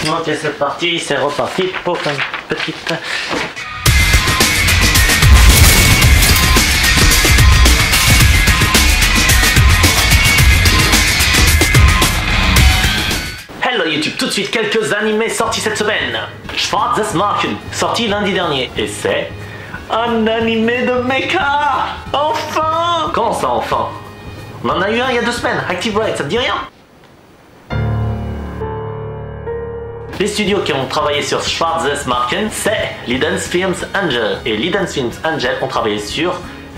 Ok, c'est parti, c'est reparti pour une petite... Hello YouTube, tout de suite quelques animés sortis cette semaine. Schwarzes Marken, sorti lundi dernier. Et c'est... un animé de mecha. Enfin. Comment ça enfin? On en a eu un il y a 2 semaines, Active Ride, ça te dit rien? Les studios qui ont travaillé sur Schwarzes Marken, c'est Lidens Films Angel. Et Lidens Films Angel ont travaillé sur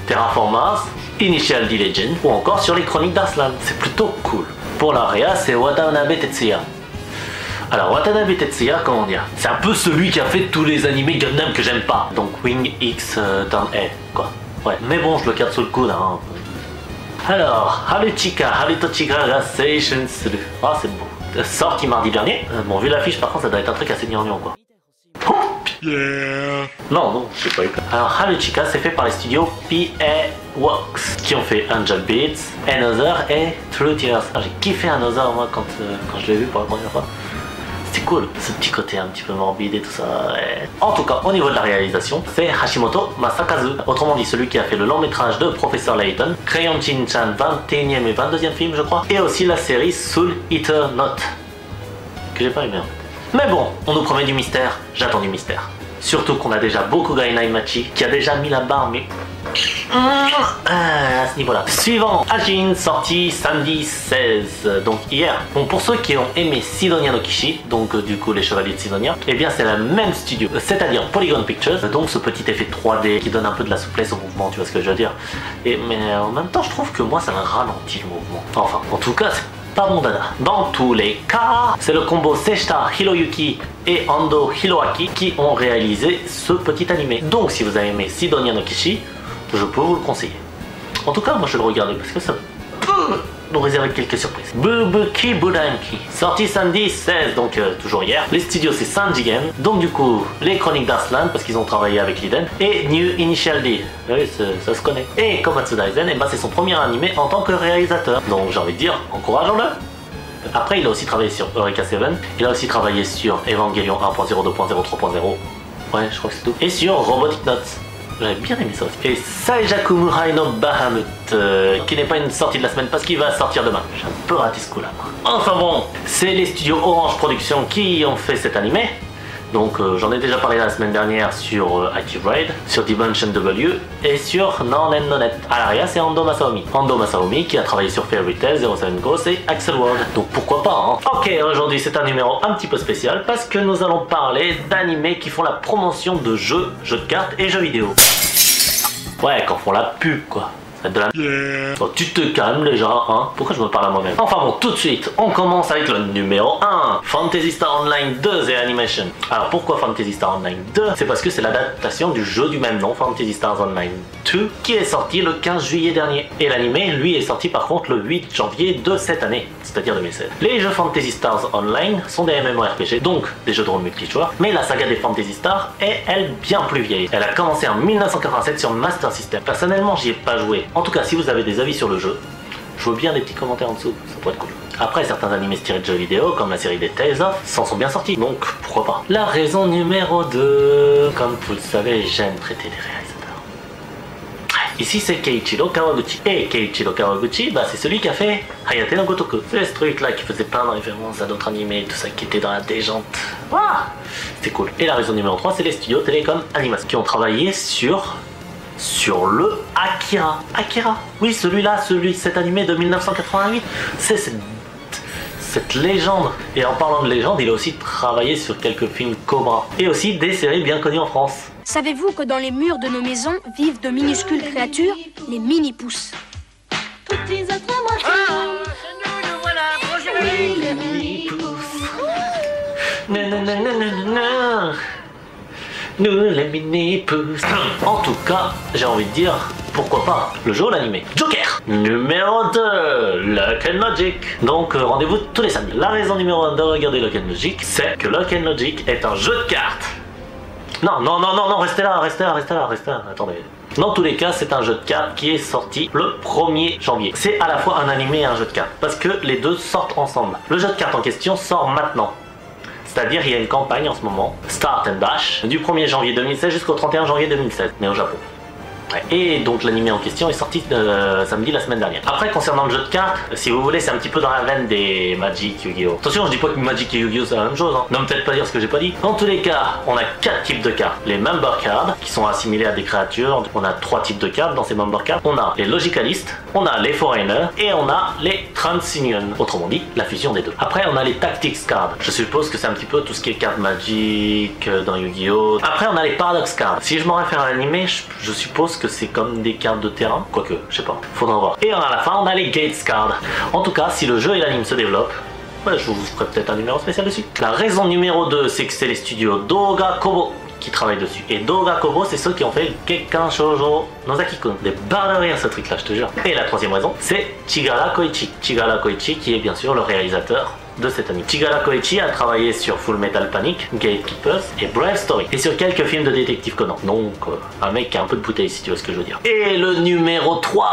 Terraformers, Initial D Legend ou encore sur les Chroniques d'Arslan. C'est plutôt cool. Pour la réa, c'est Watanabe Tetsuya. Alors Watanabe Tetsuya, comment dire? C'est un peu celui qui a fait tous les animés Gundam que j'aime pas. Donc Wing X Turn A, quoi. Ouais, mais bon, je le garde sous le coude, hein. Alors, Haruchika Harutochika ga Seishun Suru. Ah, c'est beau. Sorti mardi dernier. Bon, vu l'affiche, par contre, ça doit être un truc assez gnangnan, quoi. Oh yeah. Non, je sais pas. Alors, Haruchika, c'est fait par les studios PA Works, qui ont fait Angel Beats, Another et True Tears. Ah, j'ai kiffé Another, moi, quand je l'ai vu pour la première fois. C'était cool, ce petit côté un petit peu morbide et tout ça. Ouais. En tout cas, au niveau de la réalisation, c'est Hashimoto Masakazu. Autrement dit, celui qui a fait le long métrage de Professeur Layton, Crayon Shin-chan 21e et 22e film, je crois, et aussi la série Soul Eater Note, que j'ai pas aimé en fait. Mais bon, on nous promet du mystère, j'attends du mystère. Surtout qu'on a déjà Bokugai Naimachi qui a déjà mis la barre, mais à ce niveau-là. Suivant, Ajin, sorti samedi 16, donc hier. Bon, pour ceux qui ont aimé Sidonia no Kishi, donc du coup les Chevaliers de Sidonia, et bien c'est le même studio, c'est-à-dire Polygon Pictures, donc ce petit effet 3D qui donne un peu de la souplesse au mouvement, tu vois ce que je veux dire. Mais en même temps, je trouve que moi ça me ralentit le mouvement. Enfin, en tout cas, pas mon dada. Dans tous les cas, c'est le combo Seshita Hiroyuki et Ando Hiroaki qui ont réalisé ce petit animé. Donc si vous avez aimé Sidonia no Kishi, je peux vous le conseiller. En tout cas, moi je vais le regarder parce que ça peut nous réserver quelques surprises. Bubuki Buranki, sorti samedi 16, donc toujours hier. Les studios c'est Sanjigen, donc du coup les Chroniques d'Arslan parce qu'ils ont travaillé avec Liden, et New Initial D, oui ça se connaît. Et Komatsu Daisen, et bah c'est son premier animé en tant que réalisateur. Donc j'ai envie de dire, encourageons-le. Après il a aussi travaillé sur Eureka 7, il a aussi travaillé sur Evangelion 1.0, 2.0, 3.0, ouais je crois que c'est tout, et sur Robotic Notes. J'avais bien aimé ça aussi. Et Saijaku Murai no Bahamut, qui n'est pas une sortie de la semaine parce qu'il va sortir demain. J'ai un peu raté ce coup-là. Enfin bon, c'est les studios Orange Productions qui ont fait cet animé. Donc j'en ai déjà parlé la semaine dernière sur Active Ride, sur Dimension W et sur Non and Nonet. À l'arrière c'est Ando Masaomi. Ando Masaomi qui a travaillé sur Fairy Tail, 07 Ghost et Axel World. Donc pourquoi pas hein. Ok, aujourd'hui c'est un numéro un petit peu spécial parce que nous allons parler d'animés qui font la promotion de jeux de cartes et jeux vidéo. Ouais, quand font la pub quoi. De la... Oh, tu te calmes déjà, hein? Pourquoi je me parle à moi-même? Enfin bon, tout de suite, on commence avec le numéro 1, Phantasy Star Online 2 The Animation. Alors pourquoi Phantasy Star Online 2? C'est parce que c'est l'adaptation du jeu du même nom, Phantasy Star Online 2, qui est sorti le 15 juillet dernier. Et l'animé, lui, est sorti par contre le 8 janvier de cette année, c'est-à-dire 2016. Les jeux Phantasy Stars Online sont des MMORPG, donc des jeux de rôle multijoueurs, mais la saga des Phantasy Stars est, elle, bien plus vieille. Elle a commencé en 1987 sur Master System. Personnellement, j'y ai pas joué. En tout cas, si vous avez des avis sur le jeu, je veux bien des petits commentaires en dessous, ça pourrait être cool. Après, certains animés tirés de jeux vidéo, comme la série des Tales of, s'en sont bien sortis, donc pourquoi pas. La raison numéro 2, comme vous le savez, j'aime traiter les réalisateurs. Ici, c'est Keiichiro Kawaguchi. Et Keiichiro Kawaguchi, bah, c'est celui qui a fait Hayate no Gotoku. C'est ce truc-là qui faisait plein de références à d'autres animés, tout ça qui était dans la déjante. Waouh, c'était cool. Et la raison numéro 3, c'est les studios Telecom Animation, qui ont travaillé sur le Akira. Akira, oui celui-là, cet animé de 1988, c'est cette légende. Et en parlant de légende, il a aussi travaillé sur quelques films Cobra et aussi des séries bien connues en France. Savez-vous que dans les murs de nos maisons vivent de minuscules créatures, les mini-pousses? Petits êtres moitiés. Nous voilà, bonjour les mini-pousses. Nanana. Nous les mini-pousses. En tout cas, j'ai envie de dire, pourquoi pas, le jeu ou l'animé. Joker numéro 2, Lock and Logic. Donc rendez-vous tous les samedis. La raison numéro 1 de regarder Lock and Logic, c'est que Lock and Logic est un jeu de cartes. Non, restez là, attendez. Dans tous les cas, c'est un jeu de cartes qui est sorti le 1er janvier. C'est à la fois un animé et un jeu de cartes, parce que les deux sortent ensemble. Le jeu de cartes en question sort maintenant. C'est-à-dire il y a une campagne en ce moment, Start and Dash, du 1er janvier 2016 jusqu'au 31 janvier 2016, mais au Japon. Ouais. Et donc l'anime en question est sorti samedi la semaine dernière. Après concernant le jeu de cartes, si vous voulez c'est un petit peu dans la veine des Magic, Yu-Gi-Oh! Attention je dis pas que Magic et Yu-Gi-Oh! C'est la même chose, hein. Ne peut-être pas dire ce que j'ai pas dit. Dans tous les cas, on a 4 types de cartes. Les Member Cards qui sont assimilés à des créatures. On a 3 types de cartes dans ces Member Cards. On a les Logicalistes, on a les Foreigners et on a les Transunion. Autrement dit, la fusion des deux. Après on a les Tactics Cards. Je suppose que c'est un petit peu tout ce qui est cartes Magic dans Yu-Gi-Oh! Après on a les Paradox Cards. Si je m'en réfère à l'anime, je suppose que c'est comme des cartes de terrain, quoique, je sais pas, faudra voir. Et à la fin, on a les Gates Cards. En tout cas, si le jeu et l'anime se développent, je vous ferai peut-être un numéro spécial dessus. La raison numéro 2, c'est que c'est les studios Doga Kobo qui travaillent dessus. Et Doga Kobo, c'est ceux qui ont fait Gekkan Shoujo Nozaki-kun. Des barres de rire ce truc-là, je te jure. Et la troisième raison, c'est Chigara Koichi. Chigara Koichi qui est bien sûr le réalisateur de cet anime. Chigara Koichi a travaillé sur Full Metal Panic, Gatekeepers et Brave Story. Et sur quelques films de détective Conan. Donc, un mec qui a un peu de bouteille si tu vois ce que je veux dire. Et le numéro 3,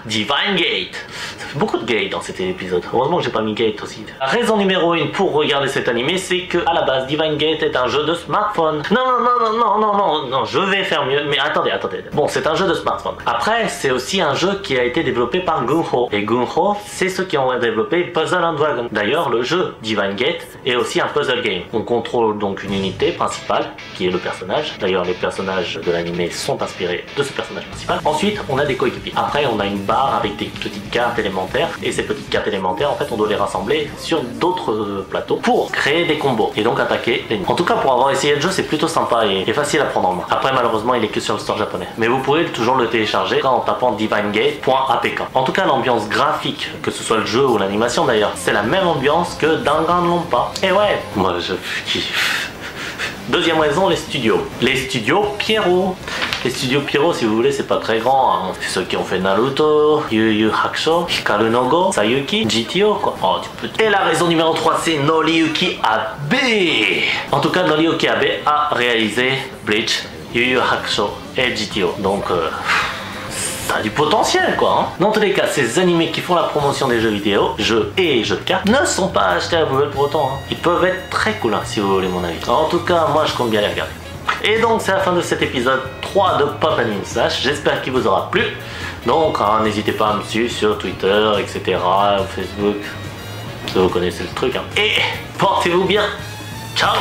Divine Gate. Ça fait beaucoup de gate dans cet épisode. Heureusement que j'ai pas mis gate aussi. La raison numéro 1 pour regarder cet animé, c'est que à la base, Divine Gate est un jeu de smartphone. Non, je vais faire mieux. Mais attendez. Bon, c'est un jeu de smartphone. Après, c'est aussi un jeu qui a été développé par Gunho. Et Gunho, c'est ceux qui ont développé Puzzle and Dragon. D'ailleurs, le jeu Divine Gate est aussi un puzzle game. On contrôle donc une unité principale qui est le personnage. D'ailleurs les personnages de l'anime sont inspirés de ce personnage principal. Ensuite on a des coéquipiers. Après on a une barre avec des petites cartes élémentaires et ces petites cartes élémentaires en fait on doit les rassembler sur d'autres plateaux pour créer des combos et donc attaquer l'ennemi. En tout cas pour avoir essayé le jeu c'est plutôt sympa et facile à prendre en main. Après malheureusement il est que sur le store japonais. Mais vous pouvez toujours le télécharger en tapant divingate.apk. En tout cas l'ambiance graphique, que ce soit le jeu ou l'animation d'ailleurs, c'est la même ambiance que Danganronpa. Et ouais, moi je kiffe. Deuxième raison, les studios. Les studios Pierrot. Les studios Pierrot, si vous voulez, c'est pas très grand. Hein. C'est ceux qui ont fait Naruto, Yu Yu Hakusho, Hikaru no Go, Sayuki, GTO, quoi. Oh, tu peux... Et la raison numéro 3, c'est Noriyuki Abe. En tout cas, Noriyuki Abe a réalisé Bleach, Yu Yu Hakusho et GTO. Donc... ça a du potentiel quoi hein. Dans tous les cas, ces animés qui font la promotion des jeux vidéo, jeux et jeux de cartes, ne sont pas achetés à la poubelle pour autant hein. Ils peuvent être très cool hein, si vous voulez mon avis. En tout cas, moi je compte bien les regarder. Et donc c'est la fin de cet épisode 3 de Pop Anime Slash. J'espère qu'il vous aura plu. Donc hein, n'hésitez pas à me suivre sur Twitter, etc. Facebook. Vous connaissez le truc hein. Et portez-vous bien. Ciao.